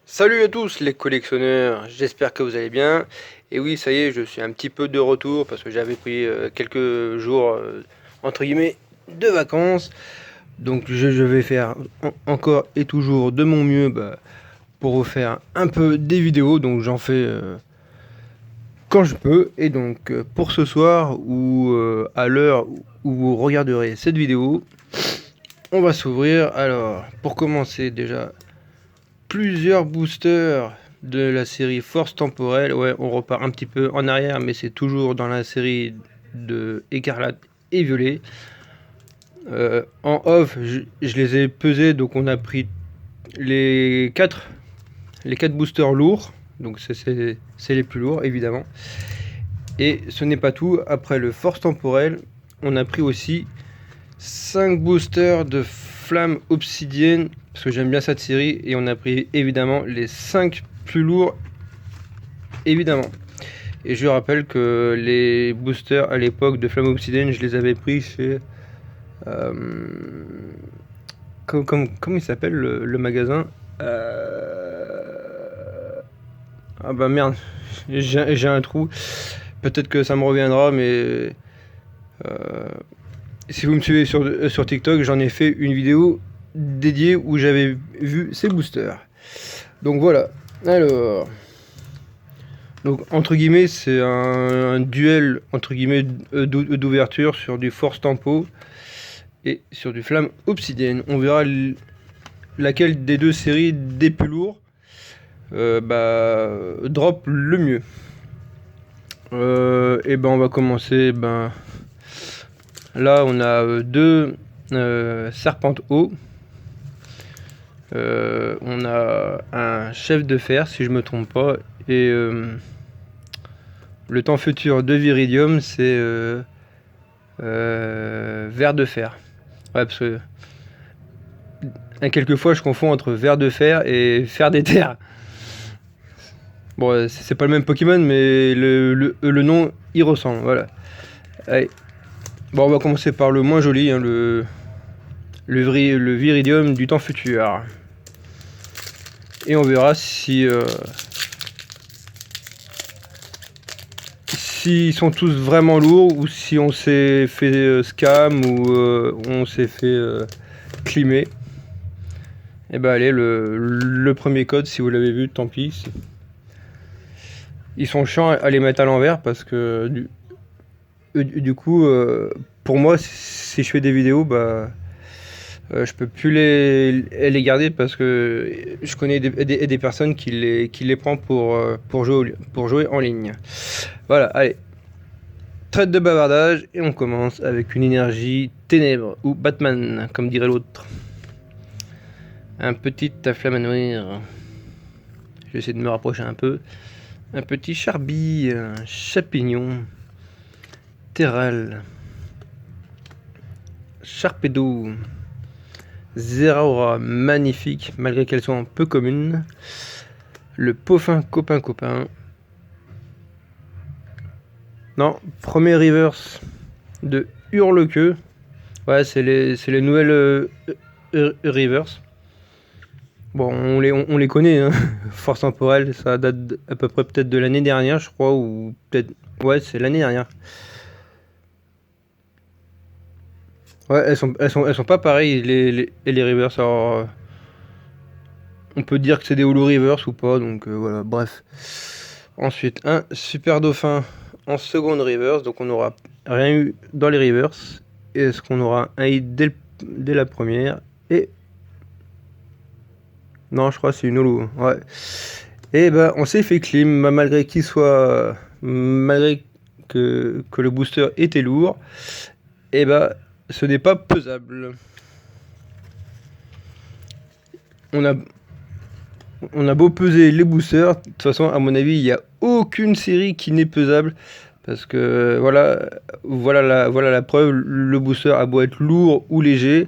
Salut à tous les collectionneurs, j'espère que vous allez bien. Et oui, ça y est, je suis un petit peu de retour parce que j'avais pris quelques jours entre guillemets de vacances. Donc je vais faire encore et toujours de mon mieux pour vous faire un peu des vidéos. Donc j'en fais quand je peux. Et donc pour ce soir ou à l'heure où vous regarderez cette vidéo, on va s'ouvrir. Alors pour commencer déjà plusieurs boosters de la série Force Temporelle. Ouais, on repart un petit peu en arrière, mais c'est toujours dans la série de Écarlate et Violet. En off, je les ai pesés, donc on a pris les 4 boosters lourds. Donc c'est les plus lourds, évidemment. Et ce n'est pas tout. Après le Force Temporelle, on a pris aussi 5 boosters de Flamme Obsidienne, parce que j'aime bien cette série, et on a pris évidemment les 5 plus lourds, évidemment. Et je rappelle que les boosters à l'époque de Flamme Obsidienne, je les avais pris chez... comment il s'appelle le magasin Ah bah merde, j'ai un trou. Peut-être que ça me reviendra, mais... si vous me suivez sur TikTok, j'en ai fait une vidéo dédiée où j'avais vu ces boosters. Donc voilà. Alors... Donc entre guillemets, c'est un duel entre guillemets d'ouverture sur du Force Tempo et sur du Flamme Obsidienne. On verra laquelle des deux séries des plus lourds drop le mieux. Et ben on va commencer. Là on a deux Serpentes eau. On a un chef de fer si je me trompe pas, et le temps futur de Viridium, c'est ver de fer. Ouais, parce que quelquefois je confonds entre ver de fer et fer d'éther. Bon, c'est pas le même Pokémon, mais le nom y ressemble. Voilà. Allez. Bon, on va commencer par le moins joli, hein, le Viridium du temps futur. Et on verra si s'ils sont tous vraiment lourds ou si on s'est fait scam ou on s'est fait climer. Et bah allez, le premier code, si vous l'avez vu, tant pis. Ils sont chiants à les mettre à l'envers parce que du coup, pour moi, si je fais des vidéos, je peux plus les garder parce que je connais des personnes qui les prennent pour jouer en ligne. Voilà, allez. Traite de bavardage et on commence avec une énergie ténèbres ou Batman, comme dirait l'autre. Un petit Afflamanouir. Je vais essayer de me rapprocher un peu. Un petit Charby, un Chapignon, Terral, Charpedo, Zeraora, magnifique, malgré qu'elles soient peu communes. Le Poffin copain. Non, premier reverse de Hurlequeux. Ouais, c'est les nouvelles reverse. Bon, on les connaît, hein. Force temporelle, ça date à peu près peut-être de l'année dernière, je crois, ou peut-être... Ouais, c'est l'année dernière. Ouais, elles sont pas pareilles, les reverse. Alors, on peut dire que c'est des holo reverse ou pas, donc voilà, bref. Ensuite, un super dauphin en seconde reverse, donc on n'aura rien eu dans les reverse. Est-ce qu'on aura un hit dès la première? Et non, je crois que c'est une holo. Ouais. Et on s'est fait clim, malgré qu'il soit, malgré que le booster était lourd. Et ce n'est pas pesable. On a beau peser les boosters, de toute façon, à mon avis, il n'y a aucune série qui n'est pesable. Parce que voilà la preuve, le booster a beau être lourd ou léger.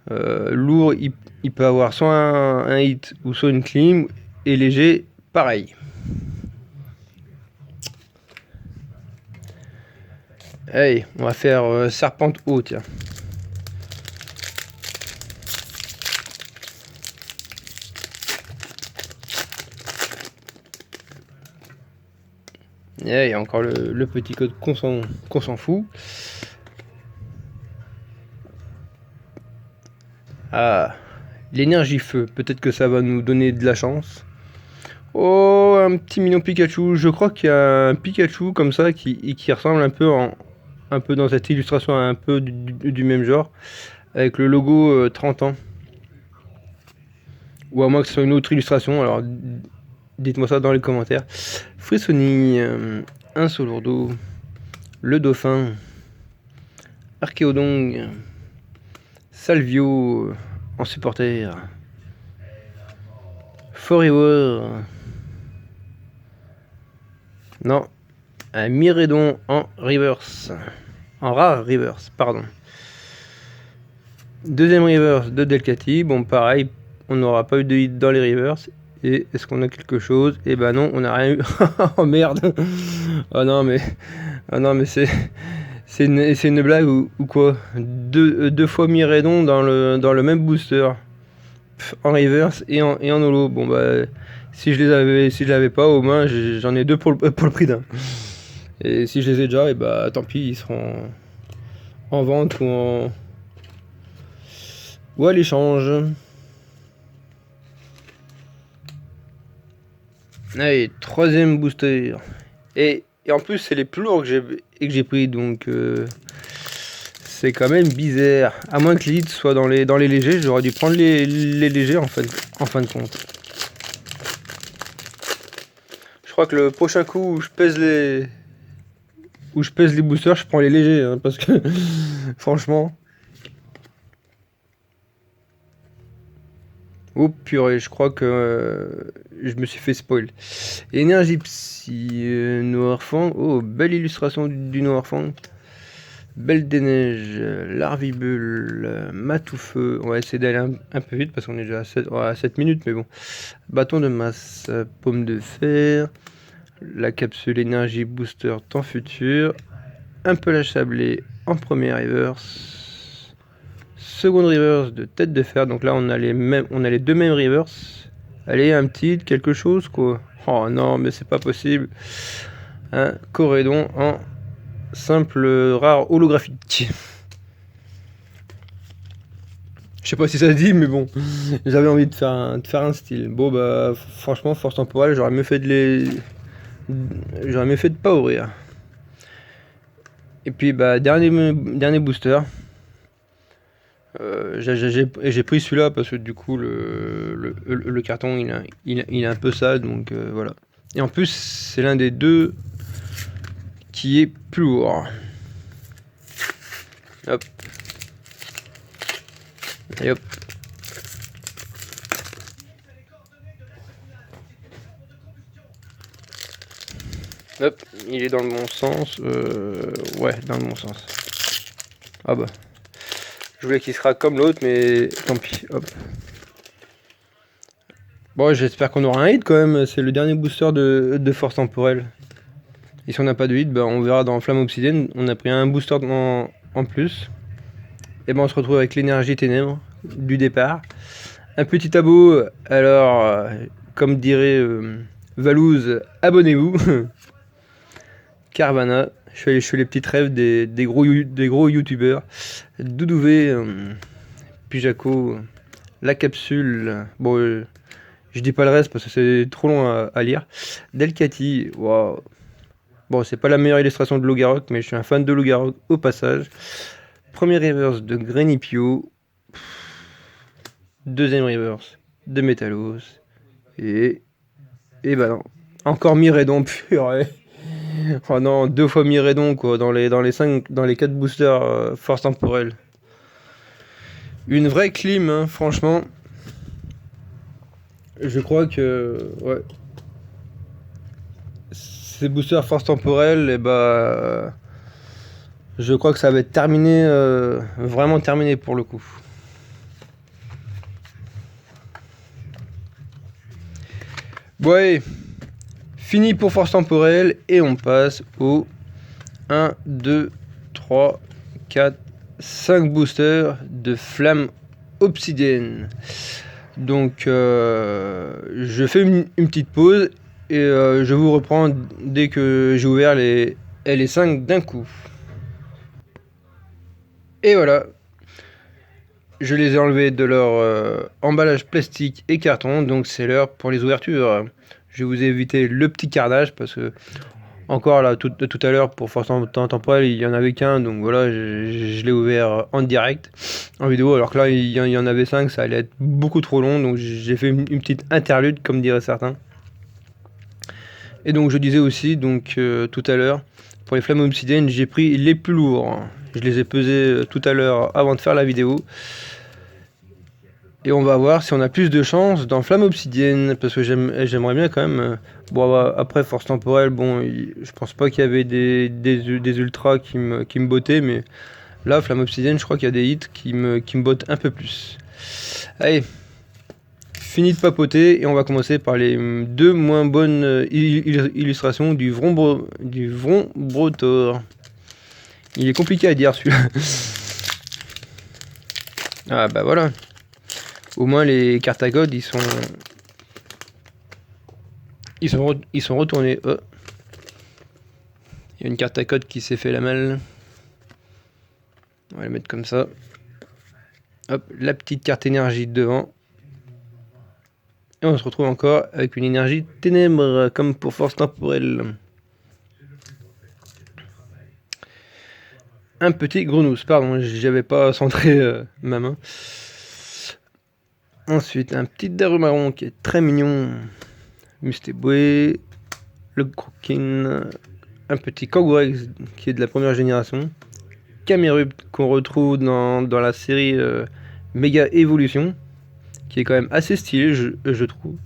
Lourd, il peut avoir soit un hit ou soit une clim, et léger, pareil. Allez, on va faire Serpente haut, tiens. Et il y a encore le petit code qu'on s'en fout. Ah, l'énergie feu, peut-être que ça va nous donner de la chance. Oh, un petit mignon Pikachu. Je crois qu'il y a un Pikachu comme ça qui ressemble un peu dans cette illustration, un peu du même genre, avec le logo 30 ans. Ou à moins que ce soit une autre illustration, alors dites-moi ça dans les commentaires. Frissoni, un Solourdo, le Dauphin, Archéodong, Salvio en supporter, Forever, non, un Miredon en reverse, en rare reverse, pardon. Deuxième reverse de Delcatty, bon pareil, on n'aura pas eu de hit dans les reverse. Et est-ce qu'on a quelque chose? Eh ben non, on n'a rien eu. Oh merde. Oh non mais c'est une blague ou quoi? Deux fois Miredon dans le même booster. En reverse et en holo. Bon bah si je l'avais pas, au moins j'en ai deux pour le prix d'un. Et si je les ai déjà, et bah tant pis, ils seront en vente ou à l'échange. Allez, troisième booster. Et en plus c'est les plus lourds que j'ai pris, donc c'est quand même bizarre. À moins que les hits soient dans les légers, j'aurais dû prendre les légers en fin de compte. Je crois que le prochain coup où je pèse les boosters, je prends les légers, hein, parce que franchement. Oh purée, je crois que je me suis fait spoil. Énergie Psy, Noirfang. Oh, belle illustration du Noirfang. Belle des neiges, Larvibule, Matoufeu. On va essayer d'aller un peu vite parce qu'on est déjà à 7 minutes, mais bon. Bâton de masse, Pomme de fer, la capsule énergie booster temps futur, un pelage sablé en premier reverse, seconde reverse de tête de fer. Donc là on a les deux mêmes reverse. Allez, un petit quelque chose quoi. Oh non, mais c'est pas possible. Un Corédon en simple rare holographique. Je sais pas si ça se dit, mais bon, j'avais envie de faire un style. Bon bah franchement, force temporelle, j'aurais mieux fait de pas ouvrir. Et puis bah dernier booster. J'ai pris celui-là parce que du coup le carton il est un peu sale, donc voilà. Et en plus c'est l'un des deux qui est plus lourd. Hop. Et hop. Hop, il est dans le bon sens. Ouais, dans le bon sens. Ah bah. Je voulais qu'il sera comme l'autre, mais tant pis. Hop. Bon, j'espère qu'on aura un hit quand même. C'est le dernier booster de force temporelle. Et si on n'a pas de hit, bah, on verra dans Flamme Obsidienne. On a pris un booster en plus. Et ben on se retrouve avec l'énergie ténèbres du départ. Un petit abo. Alors, comme dirait Valouz, abonnez-vous. Carvana. Je fais les petites rêves des gros youtubeurs. Doudouvé, Pijaco, la capsule. Bon, je dis pas le reste parce que c'est trop long à lire. Delcatty, waouh. Bon, c'est pas la meilleure illustration de Logarok, mais je suis un fan de Logarok au passage. Premier reverse de Grenipio. Deuxième reverse de Metalos. Et bah non. Encore Miredon, purée. Oh non, deux fois Miredon quoi, dans les 4 boosters force temporelle. Une vraie clim, hein, franchement. Je crois que ouais. Ces boosters force temporelle, et bah je crois que ça va être terminé, vraiment terminé pour le coup. Ouais, fini pour force temporelle et on passe au 1, 2, 3, 4, 5 boosters de Flamme Obsidienne. Donc je fais une petite pause Et je vous reprends dès que j'ai ouvert les LS5 d'un coup. Et voilà, je les ai enlevés de leur emballage plastique et carton, donc c'est l'heure pour les ouvertures. Je vous ai évité le petit carnage parce que, encore là, tout à l'heure, pour Force Temporelle, il y en avait qu'un, donc voilà, je l'ai ouvert en direct, en vidéo, alors que là, il y en avait 5, ça allait être beaucoup trop long, donc j'ai fait une petite interlude, comme diraient certains. Et donc je disais aussi, donc tout à l'heure, pour les flammes obsidiennes, j'ai pris les plus lourds. Je les ai pesés tout à l'heure avant de faire la vidéo. Et on va voir si on a plus de chance dans flamme obsidienne, parce que j'aimerais bien quand même. Bon, après force temporelle, bon, je pense pas qu'il y avait des ultras qui me bottaient, mais là, flamme obsidienne, je crois qu'il y a des hits qui me bottent un peu plus. Allez, fini de papoter et on va commencer par les deux moins bonnes illustrations du Vrombrotor. Il est compliqué à dire celui-là. Ah bah voilà. Au moins les cartes à God, ils sont retournés. Oh. Il y a une carte à code qui s'est fait la malle. On va la mettre comme ça. Hop, la petite carte énergie devant. Et on se retrouve encore avec une énergie ténèbres, comme pour force temporelle. Un petit grenousse, pardon, j'avais pas centré ma main. Ensuite, un petit daru marron qui est très mignon. Mustéboué. Le Crokin. Un petit Kogrex qui est de la première génération. Camerupt qu'on retrouve dans la série Mega Evolution, qui est quand même assez stylé, je trouve.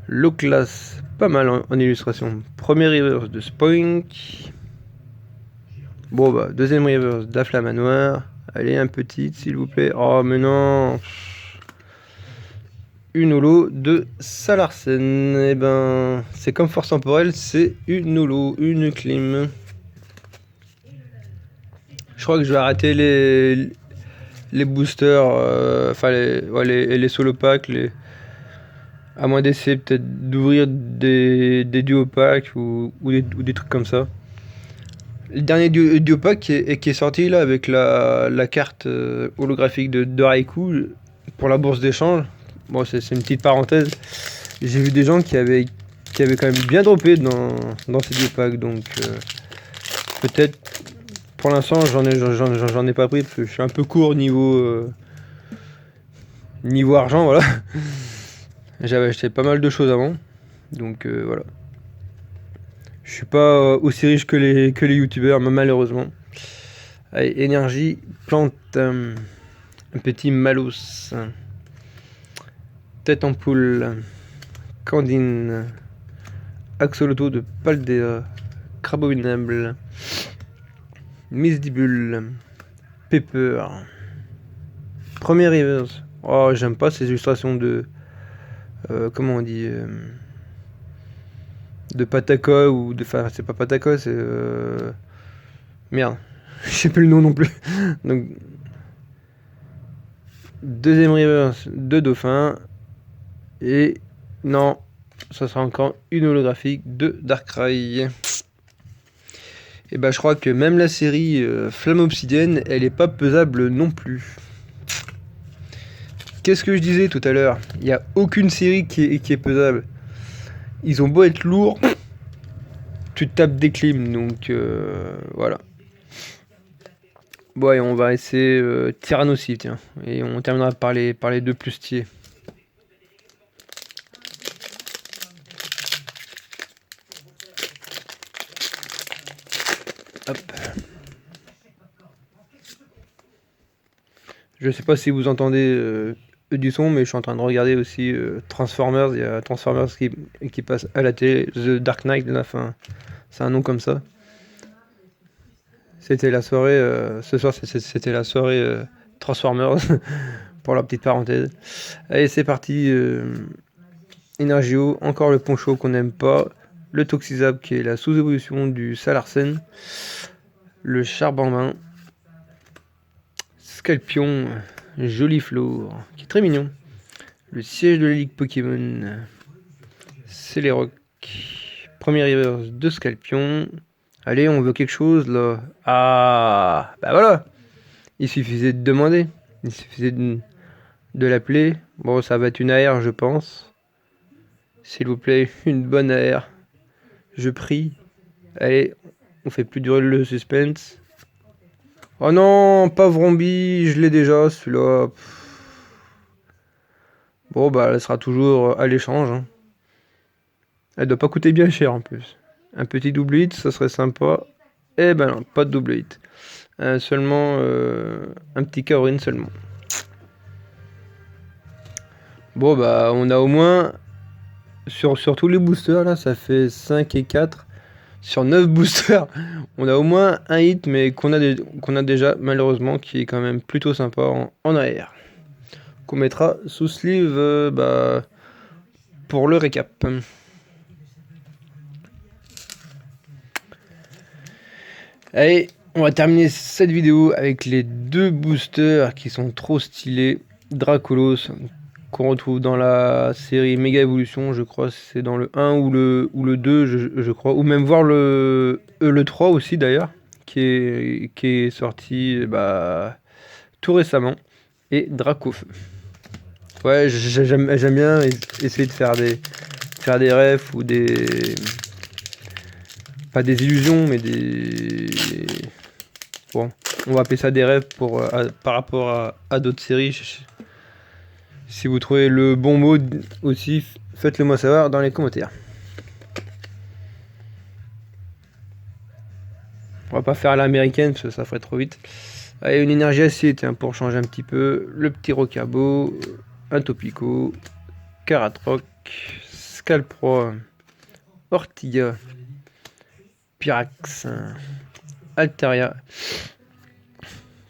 Loclas, pas mal en illustration. Premier reverse de Spoink. Bon bah, deuxième reverse d'Aflamanoir. Allez, un petit, s'il vous plaît. Oh, mais non. Une holo de Salarsen. Et ben, c'est comme force temporelle, c'est une holo, une clim. Je crois que je vais arrêter les boosters, enfin les solo packs, à moins d'essayer peut-être d'ouvrir des duo packs ou des trucs comme ça. Le dernier duo pack qui est sorti là avec la carte holographique de Raikou pour la bourse d'échange. Bon, c'est une petite parenthèse. J'ai vu des gens qui avaient quand même bien droppé dans ces duo packs, donc peut-être. Pour l'instant, j'en ai pas pris parce que je suis un peu court niveau argent, voilà. J'avais acheté pas mal de choses avant, donc voilà. Je suis pas aussi riche que les youtubeurs, malheureusement. Allez, énergie, plante, un petit Malos, tête en poule, Candine, Axolotl de Paldea, Crabominable, Misdibule, Pepper, premier reverse. Oh, j'aime pas ces illustrations de comment on dit, de Pataka ou de, enfin c'est pas Pataka, c'est merde, je sais plus le nom non plus. Donc deuxième reverse de Dauphin et non, ça sera encore une holographique de Darkrai. Et bah je crois que même la série Flamme Obsidienne, elle est pas pesable non plus. Qu'est-ce que je disais tout à l'heure? Il n'y a aucune série qui est pesable. Ils ont beau être lourds, tu te tapes des clims, donc voilà. Bon, et on va essayer Tyrannosaure, tiens. Et on terminera par les deux plus stylés. Hop. Je sais pas si vous entendez du son, mais je suis en train de regarder aussi Transformers. Il y a Transformers qui passe à la télé. The Dark Knight, là, enfin, c'est un nom comme ça. C'était la soirée, ce soir c'était la soirée Transformers, pour la petite parenthèse. Allez, c'est parti. Energio, encore le poncho qu'on n'aime pas. Le Toxizab qui est la sous-évolution du Salarsen. Le Charbambin. Scalpion, joli flour, qui est très mignon. Le siège de la Ligue Pokémon. C'est les rocs. Premier reverse de Scalpion. Allez, on veut quelque chose là. Ah, bah voilà. Il suffisait de demander. Il suffisait de l'appeler. Bon, ça va être une AR, je pense. S'il vous plaît, une bonne AR. Je prie. Allez, on fait plus durer le suspense. Oh non, pas Vrombi, je l'ai déjà celui-là. Bon, bah, elle sera toujours à l'échange. Hein. Elle doit pas coûter bien cher en plus. Un petit double hit, ça serait sympa. Eh ben non, pas de double hit. Seulement un petit Kaorin seulement. Bon, bah, on a au moins. Sur tous les boosters, là, ça fait 5 et 4. Sur 9 boosters, on a au moins un hit, mais qu'on a déjà, malheureusement, qui est quand même plutôt sympa en AR. Qu'on mettra sous sleeve bah, pour le récap. Allez, on va terminer cette vidéo avec les deux boosters qui sont trop stylés. Dracolos, qu'on retrouve dans la série Mega Evolution, je crois c'est dans le 1 ou le 2, je crois. Ou même voir le 3 aussi d'ailleurs, qui est sorti bah, tout récemment. Et Dracofeu. Ouais, j'aime bien essayer de faire des refs ou des... Pas des illusions, mais des... Bon, on va appeler ça des rêves par rapport à d'autres séries. Si vous trouvez le bon mot aussi, faites-le moi savoir dans les commentaires. On va pas faire l'américaine parce que ça ferait trop vite. Allez, une énergie acier, tiens, pour changer un petit peu. Le petit Rocabo, un Topico, Caratroc, Scalpro, Ortilla, Pyrax, Altaria.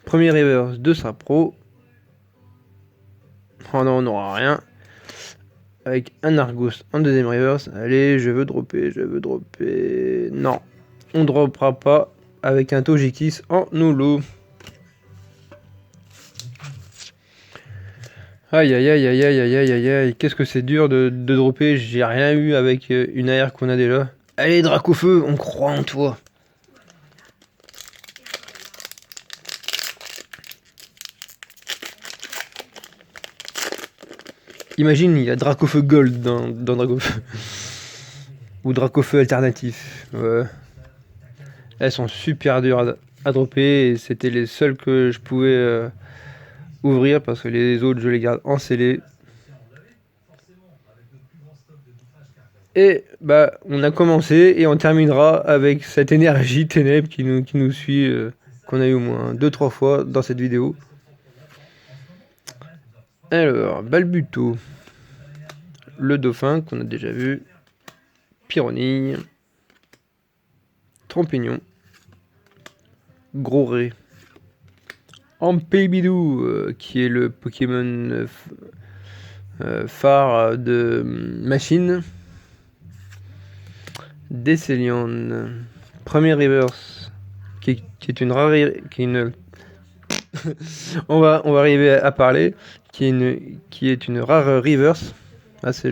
Premier reverse de Sapro. Oh non, on n'aura rien. Avec un Argus en deuxième reverse. Allez, je veux dropper. Non, on droppera pas avec un Togekiss en holo. Aïe aïe aïe aïe aïe aïe aïe aïe aïe. Qu'est-ce que c'est dur de dropper. J'ai rien eu avec une AR qu'on a déjà. Allez, Dracofeu, on croit en toi. Imagine, il y a Dracofeu Gold dans Dracofeu. Ou Dracofeu alternatif. Ouais. Elles sont super dures à dropper. Et c'était les seules que je pouvais ouvrir. Parce que les autres, je les garde en scellé. Et bah, on a commencé et on terminera avec cette énergie ténèbres qui nous suit. Qu'on a eu au moins 2-3 fois dans cette vidéo. Alors, Balbuto, le dauphin qu'on a déjà vu, Pyronille, Trompignon, Gros Ré, Ampébidou, qui est le Pokémon phare de Machine, Décélion, premier reverse, qui est une rare... Qui est une... on va arriver à parler. Qui est une rare reverse. Ah, c'est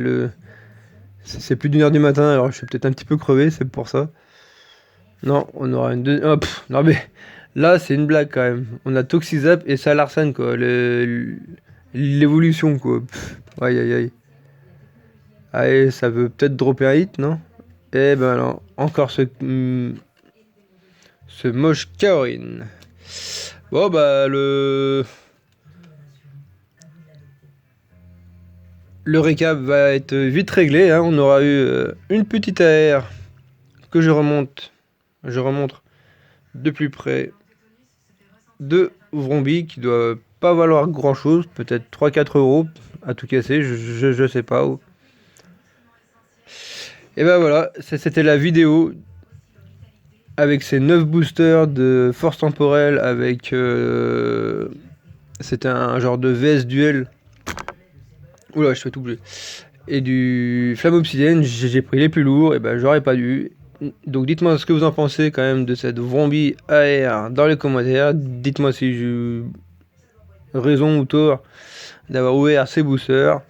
plus d'1h du matin, alors je suis peut-être un petit peu crevé, c'est pour ça. Non, on aura une deuxième. Oh, non mais là c'est une blague quand même. On a Toxizap et Salarsan quoi. L'évolution quoi. Aïe aïe aïe. Allez, ça veut peut-être dropper un hit, non? Eh ben non, encore ce moche Kaorin. Bon bah le récap va être vite réglé. Hein. On aura eu une petite AR que je remonte de plus près de Vrombi qui doit pas valoir grand chose, peut-être 3-4 euros à tout casser, je sais pas où. Et ben voilà, c'était la vidéo avec ces 9 boosters de force temporelle avec c'était un genre de VS duel. Oula, je fais tout bouger. Et du flamme obsidienne, j'ai pris les plus lourds, et ben j'aurais pas dû. Donc dites-moi ce que vous en pensez quand même de cette Vrombi AR dans les commentaires. Dites-moi si j'ai raison ou tort d'avoir ouvert ces boosters,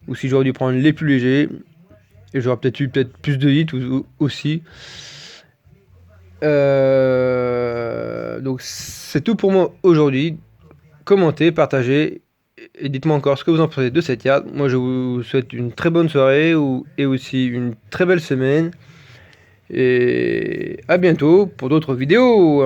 ou si j'aurais dû prendre les plus légers. et j'aurais peut-être eu plus de hits aussi. Donc c'est tout pour moi aujourd'hui. Commentez, partagez et dites-moi encore ce que vous en pensez de cette yard. Moi je vous souhaite une très bonne soirée et aussi une très belle semaine. Et à bientôt pour d'autres vidéos.